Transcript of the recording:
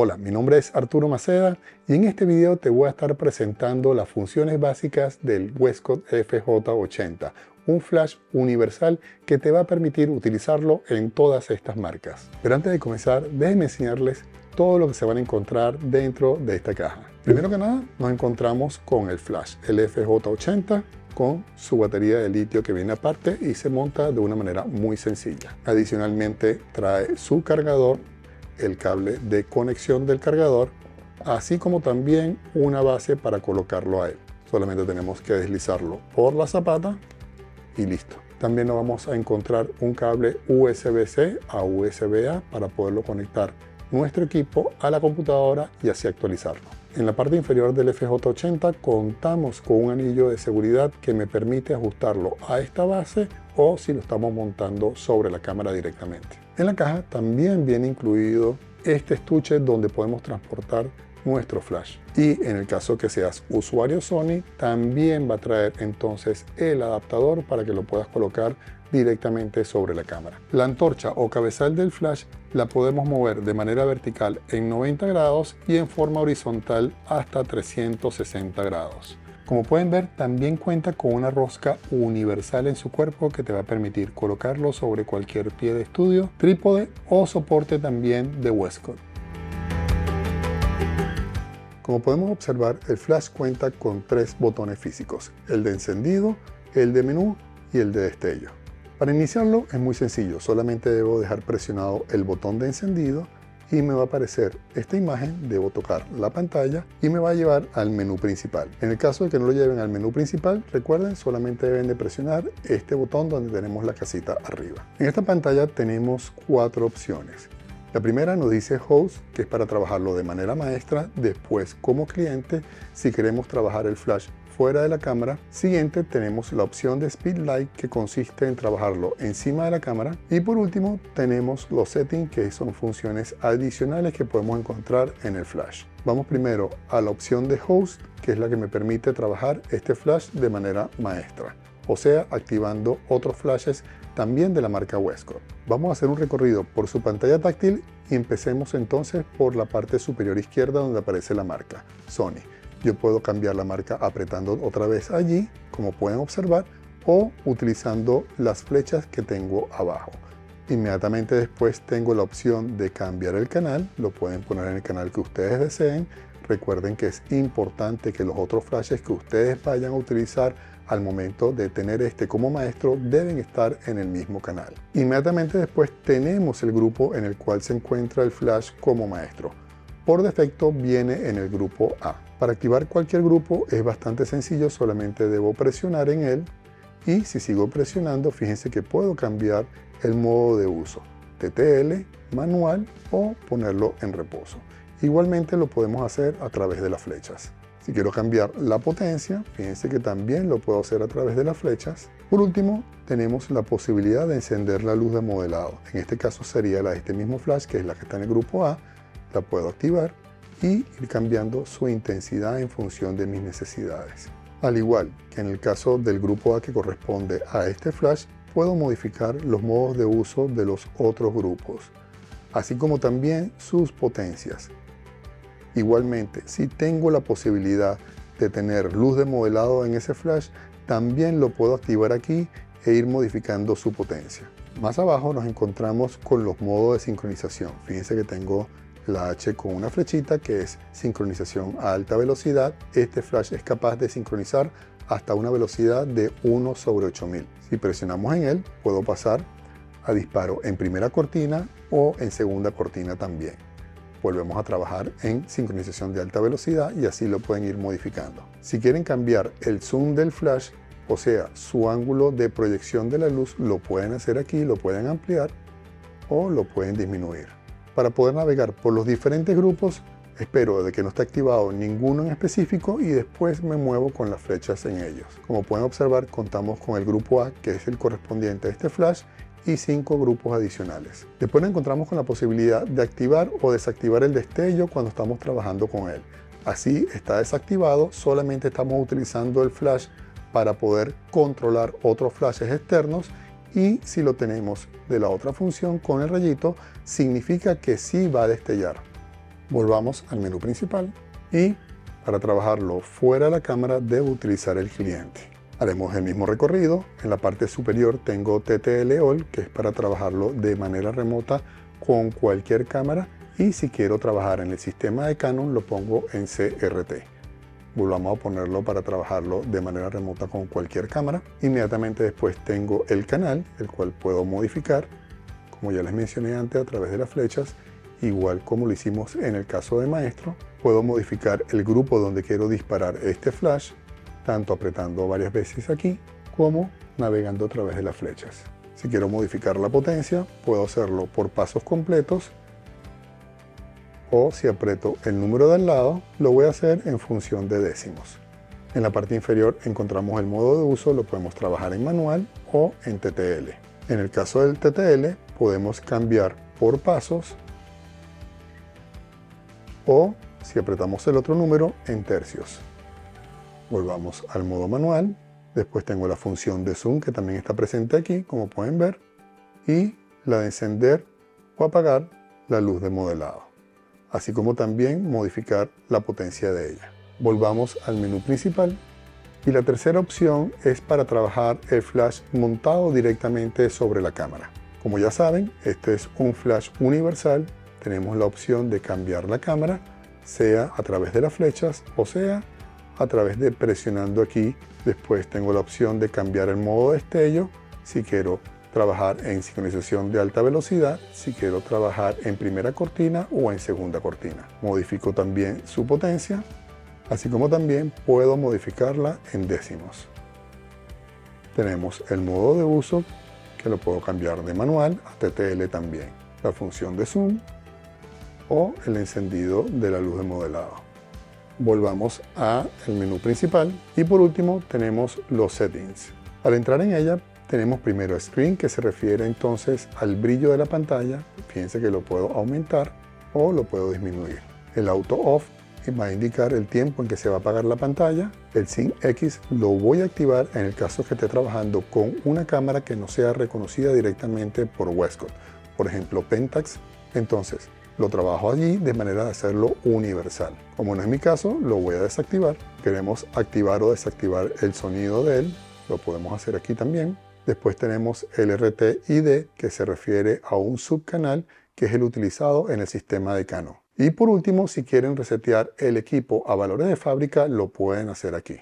Hola, mi nombre es Arturo Maceda y en este video te voy a estar presentando las funciones básicas del Westcott FJ80, un flash universal que te va a permitir utilizarlo en todas estas marcas. Pero antes de comenzar, déjenme enseñarles todo lo que se van a encontrar dentro de esta caja. Primero que nada, nos encontramos con el flash, el FJ80, con su batería de litio que viene aparte y se monta de una manera muy sencilla. Adicionalmente, trae su cargador, el cable de conexión del cargador, así como también una base para colocarlo a él. Solamente tenemos que deslizarlo por la zapata y listo. También nos vamos a encontrar un cable USB-C a USB-A para poderlo conectar nuestro equipo a la computadora y así actualizarlo. En la parte inferior del FJ80 contamos con un anillo de seguridad que me permite ajustarlo a esta base o si lo estamos montando sobre la cámara directamente. En la caja también viene incluido este estuche donde podemos transportar nuestro flash. Y en el caso que seas usuario Sony, también va a traer entonces el adaptador para que lo puedas colocar directamente sobre la cámara. La antorcha o cabezal del flash la podemos mover de manera vertical en 90 grados y en forma horizontal hasta 360 grados. Como pueden ver, también cuenta con una rosca universal en su cuerpo que te va a permitir colocarlo sobre cualquier pie de estudio, trípode o soporte también de Westcott. Como podemos observar, el flash cuenta con 3 botones físicos, el de encendido, el de menú y el de destello. Para iniciarlo es muy sencillo, solamente debo dejar presionado el botón de encendido y me va a aparecer esta imagen, debo tocar la pantalla y me va a llevar al menú principal. En el caso de que no lo lleven al menú principal, recuerden, solamente deben de presionar este botón donde tenemos la casita arriba. En esta pantalla tenemos 4 opciones. La primera nos dice Host, que es para trabajarlo de manera maestra, después como cliente, si queremos trabajar el flash fuera de la cámara. Siguiente tenemos la opción de Speedlight, que consiste en trabajarlo encima de la cámara. Y por último tenemos los settings, que son funciones adicionales que podemos encontrar en el flash. Vamos primero a la opción de Host, que es la que me permite trabajar este flash de manera maestra, o sea, activando otros flashes también de la marca Westcott. Vamos a hacer un recorrido por su pantalla táctil y empecemos entonces por la parte superior izquierda donde aparece la marca Sony. Yo puedo cambiar la marca apretando otra vez allí, como pueden observar, o utilizando las flechas que tengo abajo. Inmediatamente después tengo la opción de cambiar el canal, lo pueden poner en el canal que ustedes deseen. Recuerden que es importante que los otros flashes que ustedes vayan a utilizar al momento de tener este como maestro deben estar en el mismo canal. Inmediatamente después tenemos el grupo en el cual se encuentra el flash como maestro. Por defecto viene en el grupo A. Para activar cualquier grupo es bastante sencillo, solamente debo presionar en él y si sigo presionando, fíjense que puedo cambiar el modo de uso, TTL, manual o ponerlo en reposo. Igualmente lo podemos hacer a través de las flechas. Si quiero cambiar la potencia, fíjense que también lo puedo hacer a través de las flechas. Por último, tenemos la posibilidad de encender la luz de modelado. En este caso sería la de este mismo flash, que es la que está en el grupo A. La puedo activar y ir cambiando su intensidad en función de mis necesidades. Al igual que en el caso del grupo A que corresponde a este flash, puedo modificar los modos de uso de los otros grupos, así como también sus potencias. Igualmente, si tengo la posibilidad de tener luz de modelado en ese flash, también lo puedo activar aquí e ir modificando su potencia. Más abajo nos encontramos con los modos de sincronización. Fíjense que tengo la H con una flechita que es sincronización a alta velocidad. Este flash es capaz de sincronizar hasta una velocidad de 1/8000. Si presionamos en él, puedo pasar a disparo en primera cortina o en segunda cortina también. Volvemos a trabajar en sincronización de alta velocidad y así lo pueden ir modificando. Si quieren cambiar el zoom del flash, o sea, su ángulo de proyección de la luz, lo pueden hacer aquí, lo pueden ampliar o lo pueden disminuir. Para poder navegar por los diferentes grupos, espero de que no esté activado ninguno en específico y después me muevo con las flechas en ellos. Como pueden observar, contamos con el grupo A, que es el correspondiente a este flash, y 5 grupos adicionales. Después nos encontramos con la posibilidad de activar o desactivar el destello cuando estamos trabajando con él. Así está desactivado, solamente estamos utilizando el flash para poder controlar otros flashes externos y si lo tenemos de la otra función con el rayito, significa que sí va a destellar. Volvamos al menú principal y para trabajarlo fuera de la cámara debo utilizar el cliente. Haremos el mismo recorrido. En la parte superior tengo TTL All, que es para trabajarlo de manera remota con cualquier cámara, y si quiero trabajar en el sistema de Canon lo pongo en CRT. Volvamos a ponerlo para trabajarlo de manera remota con cualquier cámara. Inmediatamente después tengo el canal, el cual puedo modificar, como ya les mencioné antes, a través de las flechas, igual como lo hicimos en el caso de Maestro. Puedo modificar el grupo donde quiero disparar este flash, tanto apretando varias veces aquí, como navegando a través de las flechas. Si quiero modificar la potencia, puedo hacerlo por pasos completos, o si aprieto el número de al lado, lo voy a hacer en función de décimos. En la parte inferior encontramos el modo de uso, lo podemos trabajar en manual o en TTL. En el caso del TTL podemos cambiar por pasos, o si apretamos el otro número, en tercios. Volvamos al modo manual. Después tengo la función de zoom, que también está presente aquí, como pueden ver, y la de encender o apagar la luz de modelado, así como también modificar la potencia de ella. Volvamos al menú principal y la tercera opción es para trabajar el flash montado directamente sobre la cámara. Como ya saben, este es un flash universal. Tenemos la opción de cambiar la cámara, sea a través de las flechas o sea a través de presionando aquí. Después tengo la opción de cambiar el modo de destello si quiero trabajar en sincronización de alta velocidad, si quiero trabajar en primera cortina o en segunda cortina. Modifico también su potencia, así como también puedo modificarla en décimos. Tenemos el modo de uso, que lo puedo cambiar de manual a TTL también. La función de zoom o el encendido de la luz de modelado. Volvamos al menú principal y por último tenemos los settings. Para entrar en ella tenemos primero Screen, que se refiere entonces al brillo de la pantalla. Fíjense que lo puedo aumentar o lo puedo disminuir. El Auto Off va a indicar el tiempo en que se va a apagar la pantalla. El Sync X lo voy a activar en el caso que esté trabajando con una cámara que no sea reconocida directamente por Westcott, por ejemplo Pentax. Entonces lo trabajo allí de manera de hacerlo universal. Como no es mi caso, lo voy a desactivar. Queremos activar o desactivar el sonido de él, lo podemos hacer aquí también. Después tenemos el RTID, que se refiere a un subcanal que es el utilizado en el sistema de Canon. Y por último, si quieren resetear el equipo a valores de fábrica, lo pueden hacer aquí.